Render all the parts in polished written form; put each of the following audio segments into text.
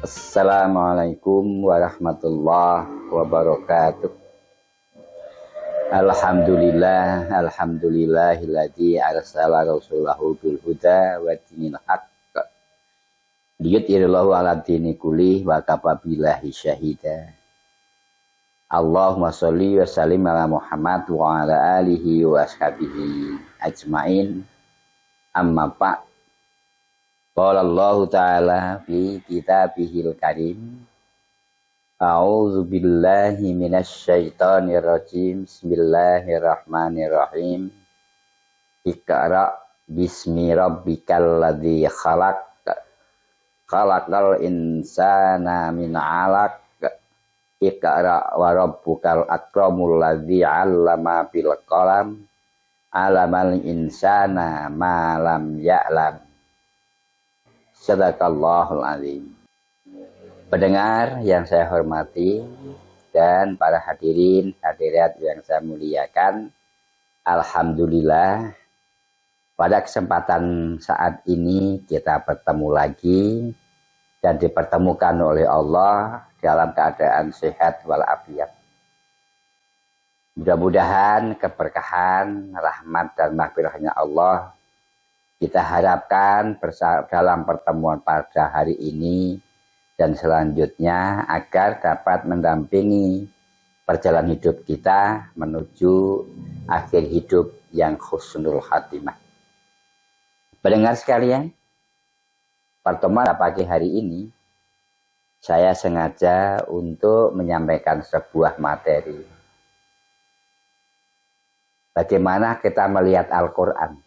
Assalamualaikum warahmatullahi wabarakatuh. Alhamdulillahilladzi arsala rasulahu bil huda wa dinil haqq liyudhhirahu 'ala dini kullih wa kafa billahi syahida. Allahumma sholli wa sallim ala Muhammad wa ala alihi wa ashabihi ajmain. Amma ba'd. Qala Allah Ta'ala fi kitabihil karim. A'udzu billahi minasy syaithanir rajim. Bismillahirrahmanirrahim. Iqra bismi rabbikal ladzi khalaq. Khalaqal insana min 'alaq. Iqra wa rabbukal akramul ladzi 'allama bil qalam. 'Allamal insana ma lam ya'lam. Sadaqallahul azim. Pendengar yang saya hormati dan para hadirin hadirat yang saya muliakan, alhamdulillah pada kesempatan saat ini kita bertemu lagi dan dipertemukan oleh Allah dalam keadaan sehat walafiat. Mudah-mudahan keberkahan, rahmat dan maghfirahnya Allah kita harapkan dalam pertemuan pada hari ini dan selanjutnya agar dapat mendampingi perjalanan hidup kita menuju akhir hidup yang husnul khatimah. Pendengar sekalian, pertemuan pagi hari ini saya sengaja untuk menyampaikan sebuah materi. Bagaimana kita melihat Al-Quran?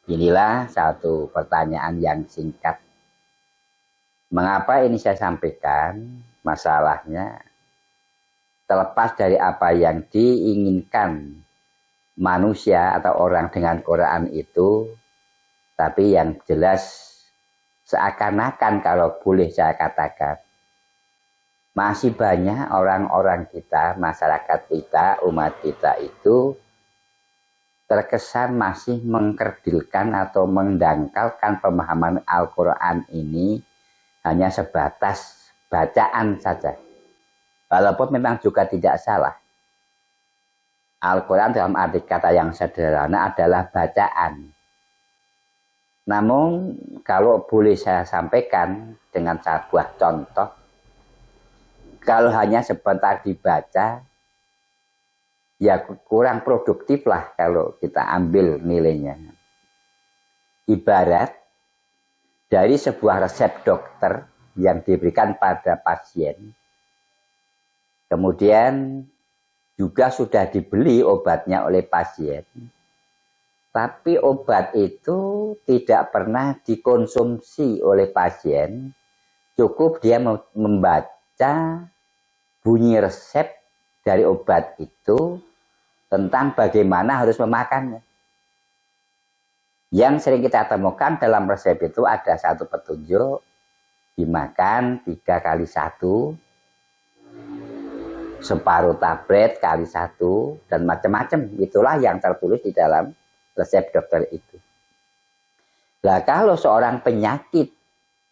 Inilah satu pertanyaan yang singkat. Mengapa ini saya sampaikan? Masalahnya terlepas dari apa yang diinginkan manusia atau orang dengan Quran itu, tapi yang jelas seakan-akan kalau boleh saya katakan, masih banyak orang-orang kita, masyarakat kita, umat kita itu terkesan masih mengkerdilkan atau mendangkalkan pemahaman Al-Quran ini hanya sebatas bacaan saja. Walaupun memang juga tidak salah. Al-Quran dalam arti kata yang sederhana adalah bacaan. Namun kalau boleh saya sampaikan dengan sebuah contoh, kalau hanya sebentar dibaca, ya kurang produktif lah kalau kita ambil nilainya. Ibarat dari sebuah resep dokter yang diberikan pada pasien, kemudian juga sudah dibeli obatnya oleh pasien, tapi obat itu tidak pernah dikonsumsi oleh pasien, cukup dia membaca bunyi resep dari obat itu tentang bagaimana harus memakannya. Yang sering kita temukan dalam resep itu ada satu petunjuk, dimakan 3 kali 1, separuh tablet kali 1, dan macam-macam. Itulah yang tertulis di dalam resep dokter itu. Nah, kalau seorang penyakit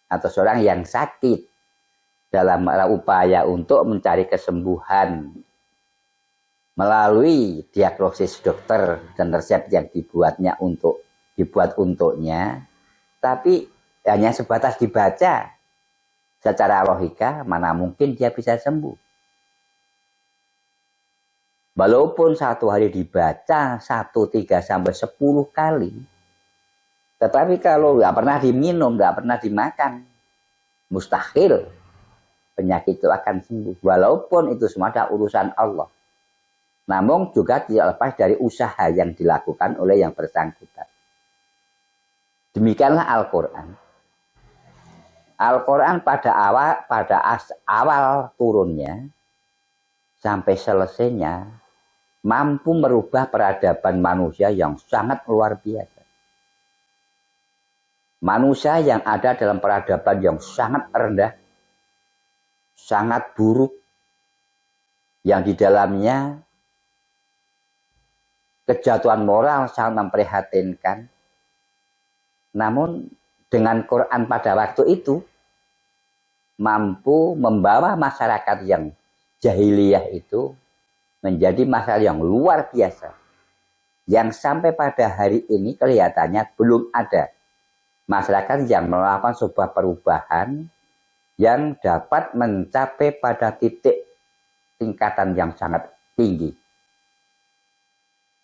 atau seorang yang sakit dalam upaya untuk mencari kesembuhan melalui diagnosis dokter dan resep yang dibuat untuknya, tapi hanya sebatas dibaca, secara logika mana mungkin dia bisa sembuh. Walaupun satu hari dibaca 1, 3 sampai 10 kali, tetapi kalau nggak pernah diminum, nggak pernah dimakan, mustahil penyakit itu akan sembuh. Walaupun itu semua ada urusan Allah. Namun juga tidak lepas dari usaha yang dilakukan oleh yang bersangkutan. Demikianlah Al-Quran. Al-Quran pada awal turunnya sampai selesainya mampu merubah peradaban manusia yang sangat luar biasa. Manusia yang ada dalam peradaban yang sangat rendah, sangat buruk, yang di dalamnya kejatuhan moral sangat memprihatinkan. Namun dengan Quran pada waktu itu mampu membawa masyarakat yang jahiliyah itu menjadi masyarakat yang luar biasa. Yang sampai pada hari ini kelihatannya belum ada masyarakat yang melakukan sebuah perubahan yang dapat mencapai pada titik tingkatan yang sangat tinggi.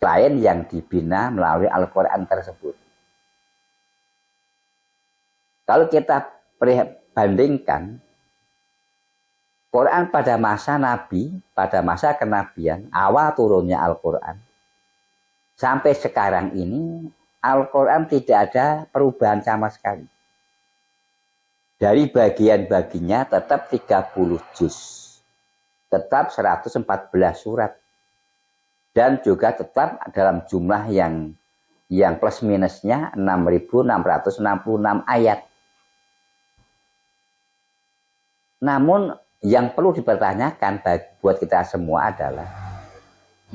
Selain yang dibina melalui Al-Quran tersebut. Kalau kita bandingkan Quran pada masa Nabi, pada masa kenabian, awal turunnya Al-Quran, sampai sekarang ini Al-Quran tidak ada perubahan sama sekali. Dari bagian-baginya tetap 30 juz. Tetap 114 surat. Dan juga tetap dalam jumlah yang plus minusnya 6.666 ayat. Namun yang perlu dipertanyakan buat kita semua adalah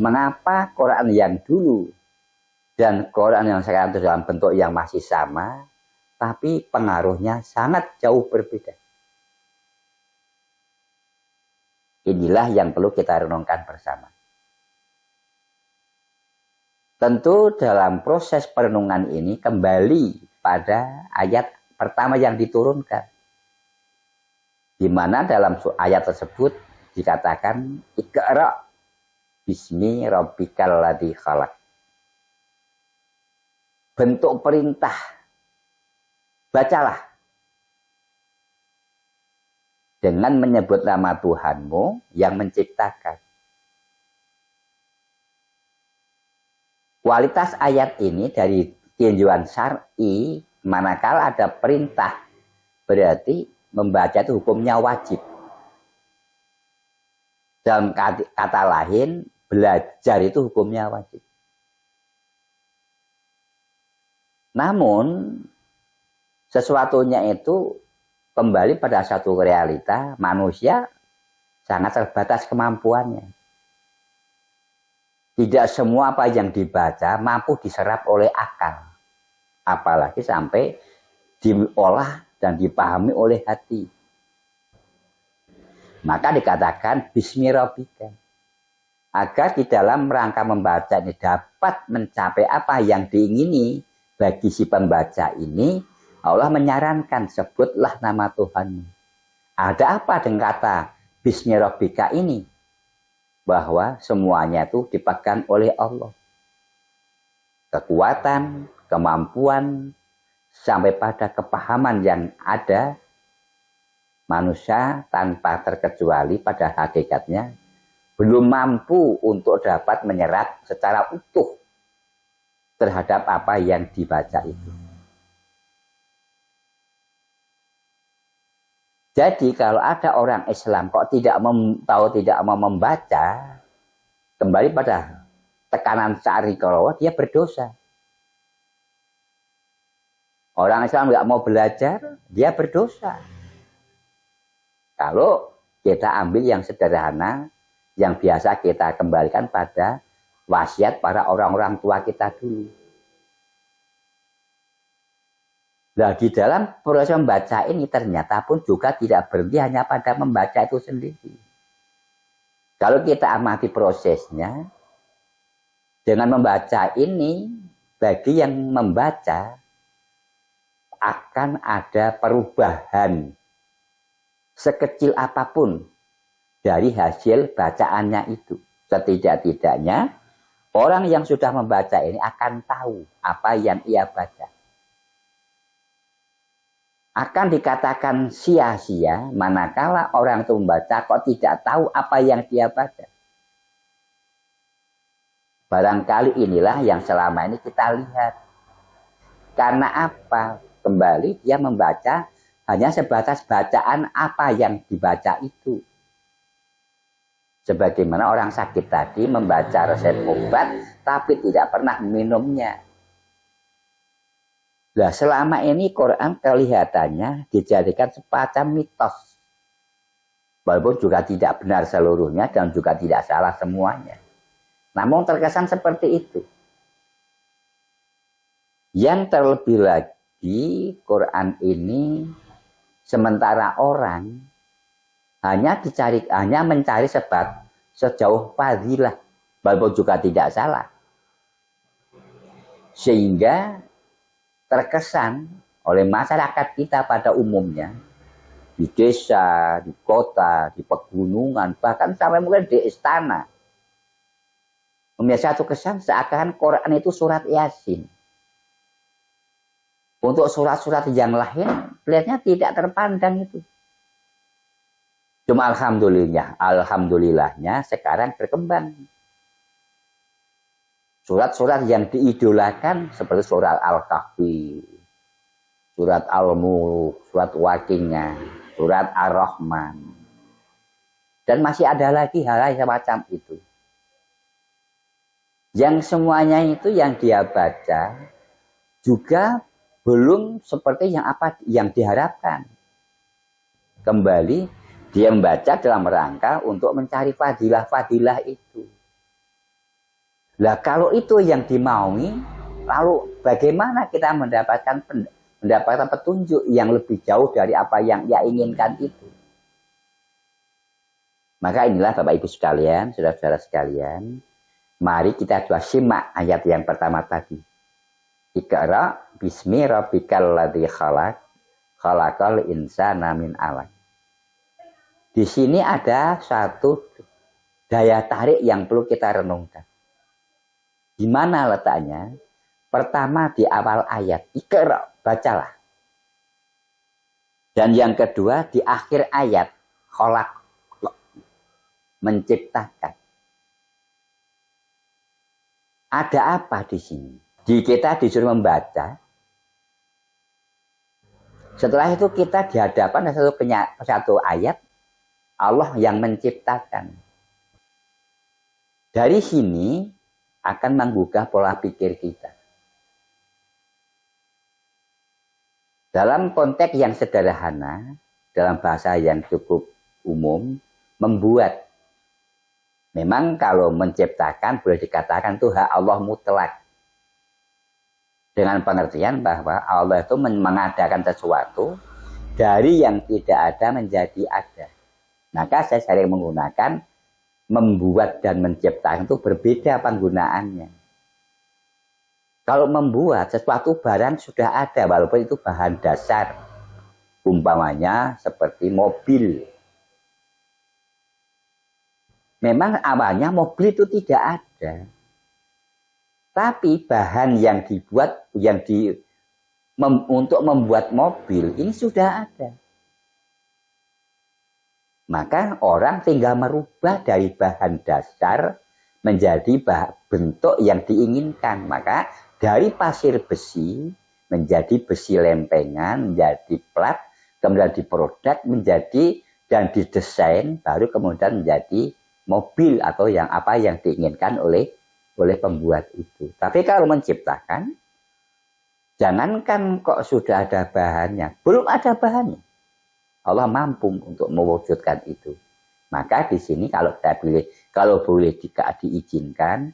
mengapa Quran yang dulu dan Quran yang sekarang itu dalam bentuk yang masih sama, tapi pengaruhnya sangat jauh berbeda. Inilah yang perlu kita renungkan bersama. Tentu dalam proses perenungan ini kembali pada ayat pertama yang diturunkan. Di mana dalam ayat tersebut dikatakan Iqra bismi rabbikal ladzi khalaq. Bentuk perintah, bacalah dengan menyebut nama Tuhanmu yang menciptakan. Kualitas ayat ini dari tinjauan syar'i, manakala ada perintah berarti membaca itu hukumnya wajib. Dalam kata lain, belajar itu hukumnya wajib. Namun, sesuatunya itu kembali pada satu realita, manusia sangat terbatas kemampuannya. Tidak semua apa yang dibaca mampu diserap oleh akal. Apalagi sampai diolah dan dipahami oleh hati. Maka dikatakan bismi rabbika. Agar di dalam rangka membaca ini dapat mencapai apa yang diingini bagi si pembaca ini, Allah menyarankan sebutlah nama Tuhanmu. Ada apa dengan kata bismi rabbika ini? Bahwa semuanya itu dipegang oleh Allah. Kekuatan, kemampuan, sampai pada kepahaman yang ada, manusia tanpa terkecuali pada hakikatnya belum mampu untuk dapat menyerap secara utuh terhadap apa yang dibaca itu. Jadi kalau ada orang Islam kok tidak mau membaca, kembali pada tekanan syar'i kalau dia berdosa. Orang Islam nggak mau belajar, dia berdosa. Kalau kita ambil yang sederhana, yang biasa kita kembalikan pada wasiat para orang-orang tua kita dulu. Nah, di dalam proses membaca ini ternyata pun juga tidak berhenti hanya pada membaca itu sendiri. Kalau kita amati prosesnya, dengan membaca ini, bagi yang membaca, akan ada perubahan sekecil apapun dari hasil bacaannya itu. Setidak-tidaknya orang yang sudah membaca ini akan tahu apa yang ia baca. Akan dikatakan sia-sia manakala orang itu membaca kok tidak tahu apa yang dia baca. Barangkali inilah yang selama ini kita lihat. Karena apa? Kembali dia membaca hanya sebatas bacaan apa yang dibaca itu. Sebagaimana orang sakit tadi membaca resep obat tapi tidak pernah minumnya. Nah, selama ini Quran kelihatannya dijadikan semacam mitos. Walaupun juga tidak benar seluruhnya dan juga tidak salah semuanya. Namun terkesan seperti itu. Yang terlebih lagi di Quran ini sementara orang hanya mencari sebab sejauh fadilah, walaupun juga tidak salah. Sehingga terkesan oleh masyarakat kita pada umumnya, di desa, di kota, di pegunungan, bahkan sampai mungkin di istana, memiliki satu kesan seakan Quran itu surat Yasin. Untuk surat-surat yang lain, kelihatannya tidak terpandang itu. Cuma alhamdulillahnya sekarang berkembang. Surat-surat yang diidolakan seperti surat Al-Kahfi, surat Al-Mulk, surat Waqiah, surat Ar-Rahman. Dan masih ada lagi hal-hal semacam itu. Yang semuanya itu yang dia baca juga belum seperti yang diharapkan. Kembali dia membaca dalam rangka untuk mencari fadilah-fadilah itu. Lah kalau itu yang dimaui, lalu bagaimana kita mendapatkan petunjuk yang lebih jauh dari apa yang ia inginkan itu? Maka inilah Bapak Ibu sekalian, saudara-saudara sekalian, mari kita coba simak ayat yang pertama tadi. Iqra bismi rabbikal ladzi khalaq, khalaqal insana min 'alaq. Di sini ada satu daya tarik yang perlu kita renungkan. Di mana letaknya? Pertama di awal ayat, Iqra, bacalah. Dan yang kedua di akhir ayat, khalaq, menciptakan. Ada apa di sini? Kita disuruh membaca. Setelah itu kita dihadapkan satu ayat Allah yang menciptakan. Dari sini akan menggugah pola pikir kita. Dalam konteks yang sederhana, dalam bahasa yang cukup umum, membuat. Memang kalau menciptakan boleh dikatakan itu hak Allah mutlak. Dengan pengertian bahwa Allah itu mengadakan sesuatu dari yang tidak ada menjadi ada. Maka saya sering menggunakan membuat dan menciptakan itu berbeda penggunaannya. Kalau membuat sesuatu barang sudah ada walaupun itu bahan dasar. Umpamanya seperti mobil. Memang awalnya mobil itu tidak ada. Tapi bahan yang dibuat untuk membuat mobil ini sudah ada. Maka orang tinggal merubah dari bahan dasar menjadi bentuk yang diinginkan. Maka dari pasir besi menjadi besi lempengan, menjadi plat, kemudian diproduk menjadi dan didesain baru kemudian menjadi mobil atau yang diinginkan oleh pembuat itu. Tapi kalau menciptakan, jangankan kok sudah ada bahannya, belum ada bahannya. Allah mampu untuk mewujudkan itu. Maka di sini kalau boleh diizinkan,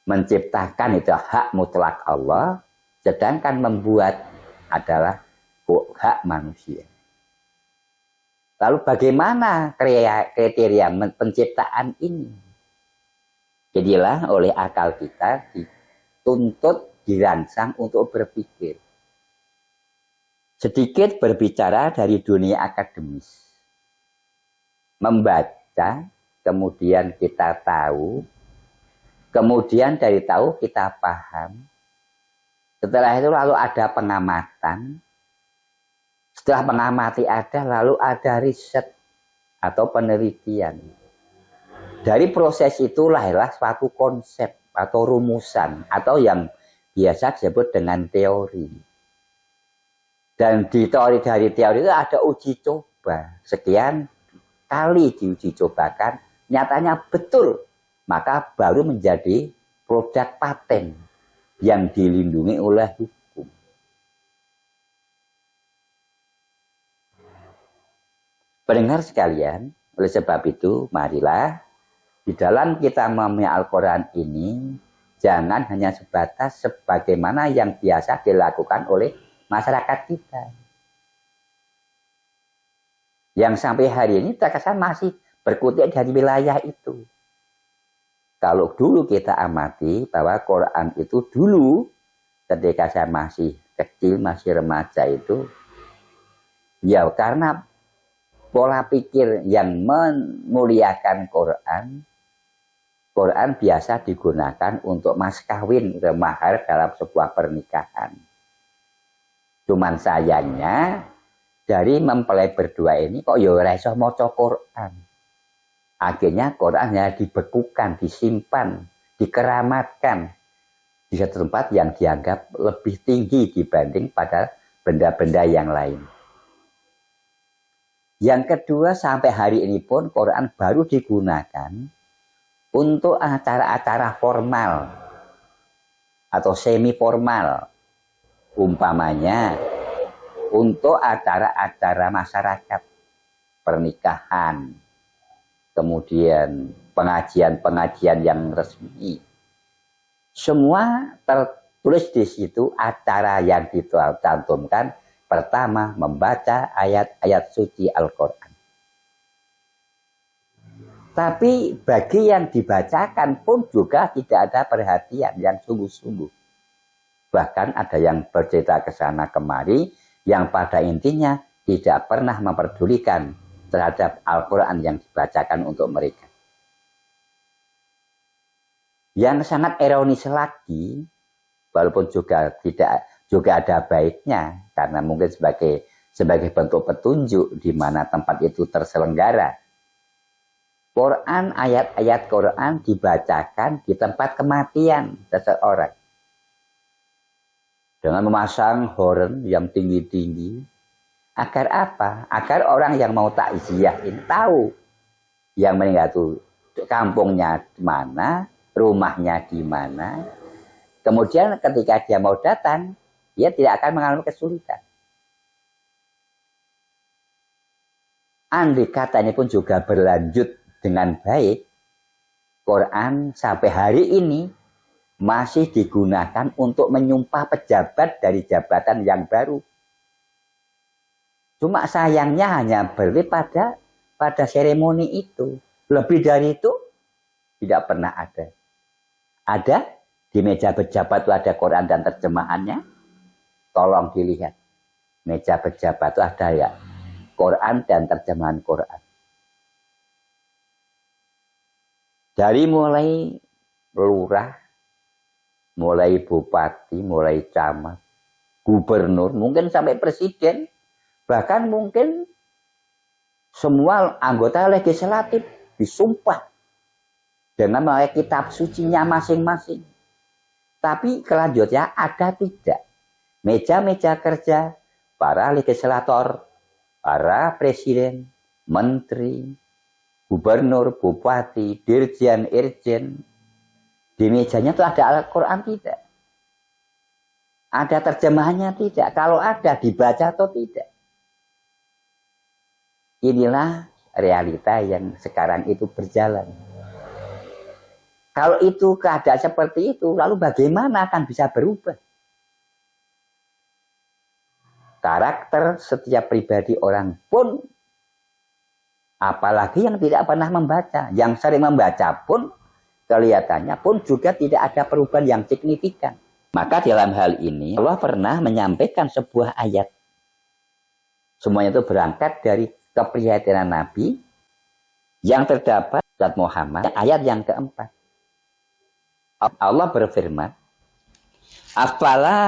menciptakan itu hak mutlak Allah, sedangkan membuat adalah hak manusia. Lalu bagaimana kriteria penciptaan ini? Jadilah oleh akal kita dituntut, dirangsang untuk berpikir. Sedikit berbicara dari dunia akademis. Membaca, kemudian kita tahu, kemudian dari tahu kita paham. Setelah itu lalu ada pengamatan. Setelah mengamati lalu ada riset atau penelitian. Dari proses itu lahirlah suatu konsep atau rumusan atau yang biasa disebut dengan teori. Dan dari teori itu ada uji coba. Sekian kali diuji cobakan, nyatanya betul. Maka baru menjadi produk paten yang dilindungi oleh hukum. Pendengar sekalian, oleh sebab itu marilah di dalam kita memahami Al-Quran ini, jangan hanya sebatas sebagaimana yang biasa dilakukan oleh masyarakat kita. Yang sampai hari ini terkesan masih berkutik dari wilayah itu. Kalau dulu kita amati bahwa Quran itu dulu ketika saya masih kecil, masih remaja itu, ya karena pola pikir yang memuliakan Quran, Quran biasa digunakan untuk mas kawin, mahar dalam sebuah pernikahan. Cuman sayangnya, dari mempelai berdua ini kok ya ora iso maca Quran. Akhirnya Qurannya dibekukan, disimpan, dikeramatkan di satu tempat yang dianggap lebih tinggi dibanding pada benda-benda yang lain. Yang kedua, sampai hari ini pun Quran baru digunakan untuk acara-acara formal atau semi formal. Umpamanya untuk acara-acara masyarakat, pernikahan, kemudian pengajian-pengajian yang resmi. Semua tertulis di situ acara yang dicantumkan. Pertama, membaca ayat-ayat suci Al-Quran. Tapi bagi yang dibacakan pun juga tidak ada perhatian yang sungguh-sungguh. Bahkan ada yang bercerita ke sana kemari, yang pada intinya tidak pernah memperdulikan terhadap Al-Quran yang dibacakan untuk mereka. Yang sangat ironis lagi, walaupun juga ada baiknya, karena mungkin sebagai bentuk petunjuk di mana tempat itu terselenggara. Quran, ayat-ayat Quran dibacakan di tempat kematian seseorang. Dengan memasang horn yang tinggi-tinggi. Agar apa? Agar orang yang mau takziah ini tahu. Yang meninggal itu kampungnya di mana, rumahnya di mana. Kemudian ketika dia mau datang, dia tidak akan mengalami kesulitan. Andai kata ini pun juga berlanjut dengan baik, Quran sampai hari ini masih digunakan untuk menyumpah pejabat dari jabatan yang baru. Cuma sayangnya hanya berhenti pada seremoni itu. Lebih dari itu tidak pernah ada. Ada di meja pejabat itu ada Quran dan terjemahannya. Tolong dilihat. Meja pejabat itu ada ya Quran dan terjemahan Quran. Dari mulai lurah, mulai bupati, mulai camat, gubernur, mungkin sampai presiden, bahkan mungkin semua anggota legislatif disumpah dengan memakai kitab sucinya masing-masing. Tapi kelanjutnya ada tidak? Meja-meja kerja, para legislator, para presiden, menteri, gubernur, bupati, dirjen, irjen, di mejanya itu ada Al-Quran tidak? Ada terjemahannya tidak? Kalau ada, dibaca atau tidak? Inilah realita yang sekarang itu berjalan. Kalau itu keadaan seperti itu, lalu bagaimana akan bisa berubah? Karakter setiap pribadi orang pun, apalagi yang tidak pernah membaca, yang sering membaca pun, kelihatannya pun juga tidak ada perubahan yang signifikan. Maka dalam hal ini, Allah pernah menyampaikan sebuah ayat. Semuanya itu berangkat dari keprihatinan Nabi yang terdapat dalam Muhammad, ayat yang keempat. Allah berfirman, afala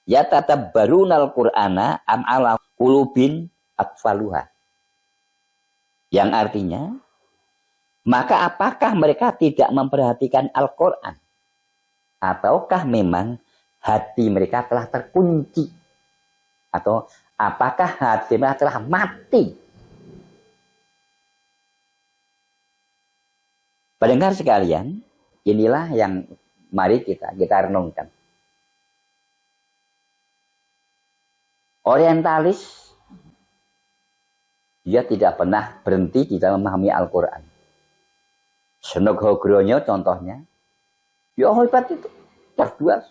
yatatabbarunal Qur'ana am ala qulubin atfaluha. Yang artinya, maka apakah mereka tidak memperhatikan Al-Quran? Ataukah memang hati mereka telah terkunci? Atau apakah hati mereka telah mati? Pendengar sekalian, inilah yang mari kita renungkan. Orientalis, dia tidak pernah berhenti di dalam memahami Al-Quran. Senok Hogronyo contohnya, ya hebat itu, cerdas.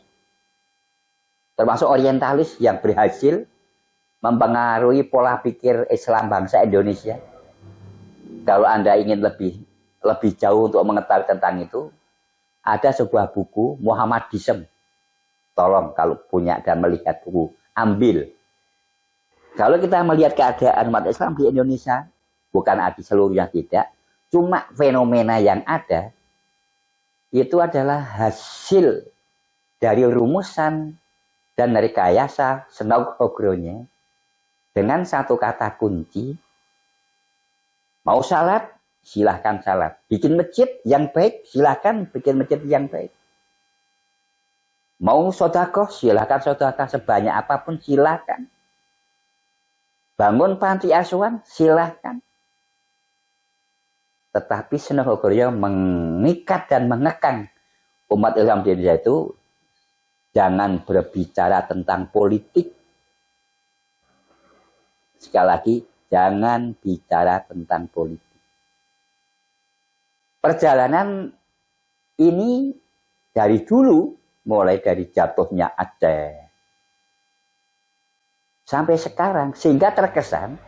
termasuk orientalis yang berhasil mempengaruhi pola pikir Islam bangsa Indonesia. Kalau Anda ingin lebih jauh untuk mengetahui tentang itu, ada sebuah buku Muhammadism. Tolong kalau punya dan melihat buku, ambil. Kalau kita melihat keadaan umat Islam di Indonesia, bukan arti seluruhnya tidak, cuma fenomena yang ada, itu adalah hasil dari rumusan dan rekayasa Senogogronya dengan satu kata kunci, mau salat, silahkan salat. Bikin masjid yang baik, silahkan bikin masjid yang baik. Mau sodakoh, silahkan sodakoh sebanyak apapun, silahkan. Bangun panti asuhan, silahkan. Tetapi Senogogroyo mengikat dan mengekang umat Islam di Indonesia itu, jangan berbicara tentang politik. Sekali lagi, jangan bicara tentang politik. Perjalanan ini dari dulu, mulai dari jatuhnya Aceh sampai sekarang, sehingga terkesan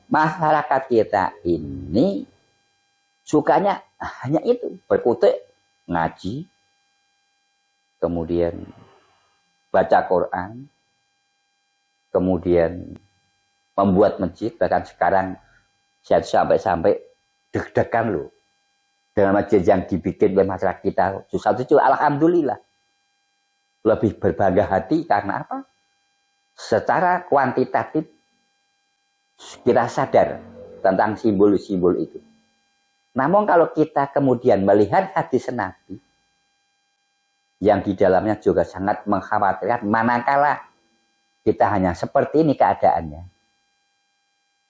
masyarakat kita ini sukanya hanya itu, berkutik, ngaji, kemudian baca Quran, kemudian membuat masjid. Bahkan sekarang saya sampai deg-degan loh dengan masjid yang dibikin oleh masyarakat kita. Justru alhamdulillah lebih berbangga hati karena apa? Secara kuantitatif kita sadar tentang simbol-simbol itu. Namun kalau kita kemudian melihat hadis Nabi yang di dalamnya juga sangat mengkhawatirkan, manakala kita hanya seperti ini keadaannya.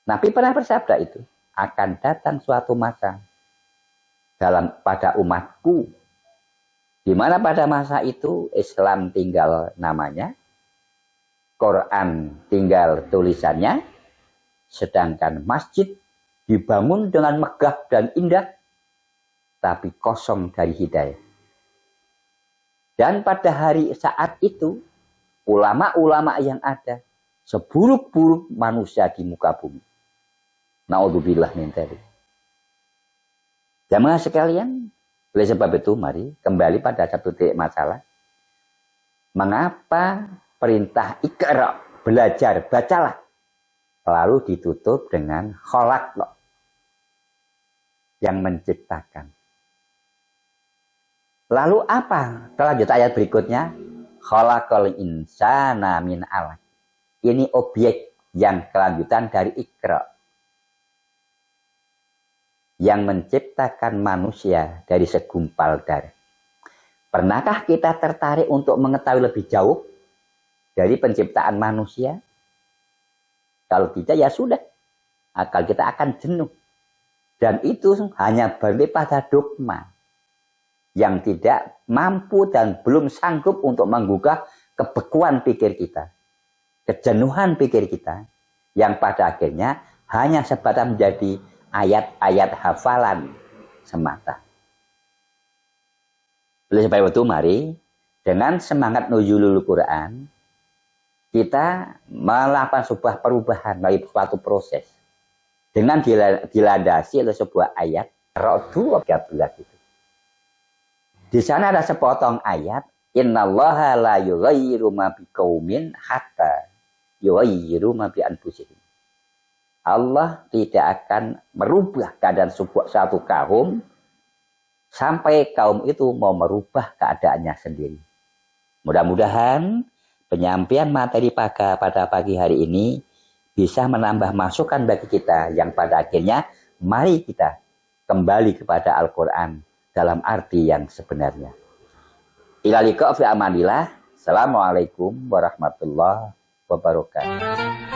Nabi pernah bersabda itu, akan datang suatu masa pada umatku, di mana pada masa itu Islam tinggal namanya, Quran tinggal tulisannya, sedangkan masjid dibangun dengan megah dan indah, tapi kosong dari hidayah. Dan pada hari saat itu, ulama-ulama yang ada, seburuk-buruk manusia di muka bumi. Naudzubillah min dzalik. Jamaah sekalian, oleh sebab itu mari kembali pada satu titik masalah. Mengapa perintah Iqra, belajar, bacalah, lalu ditutup dengan khalaq, yang menciptakan. Lalu apa? Lanjut ayat berikutnya, khalaqal insana min 'alaq. Ini objek yang kelanjutan dari Iqra, yang menciptakan manusia dari segumpal darah. Pernahkah kita tertarik untuk mengetahui lebih jauh dari penciptaan manusia? Kalau tidak, ya sudah. Akal kita akan jenuh. Dan itu hanya berhenti pada dogma yang tidak mampu dan belum sanggup untuk menggugah kebekuan pikir kita, kejenuhan pikir kita, yang pada akhirnya hanya sebatas menjadi ayat-ayat hafalan semata. Oleh sebab itu mari dengan semangat nuzulul Quran kita melakukan sebuah perubahan melalui suatu proses dengan dilandasi oleh sebuah ayat Ra'd 13 itu. Di sana ada sepotong ayat, innallaha la yughayyiru ma biqaumin hatta yughayyiru ma bi anfusihim. Allah tidak akan merubah keadaan satu kaum sampai kaum itu mau merubah keadaannya sendiri. Mudah-mudahan penyampaian materi pada pagi hari ini bisa menambah masukan bagi kita yang pada akhirnya mari kita kembali kepada Al-Quran dalam arti yang sebenarnya. Ila liqa fi amanillah. Assalamualaikum warahmatullahi wabarakatuh.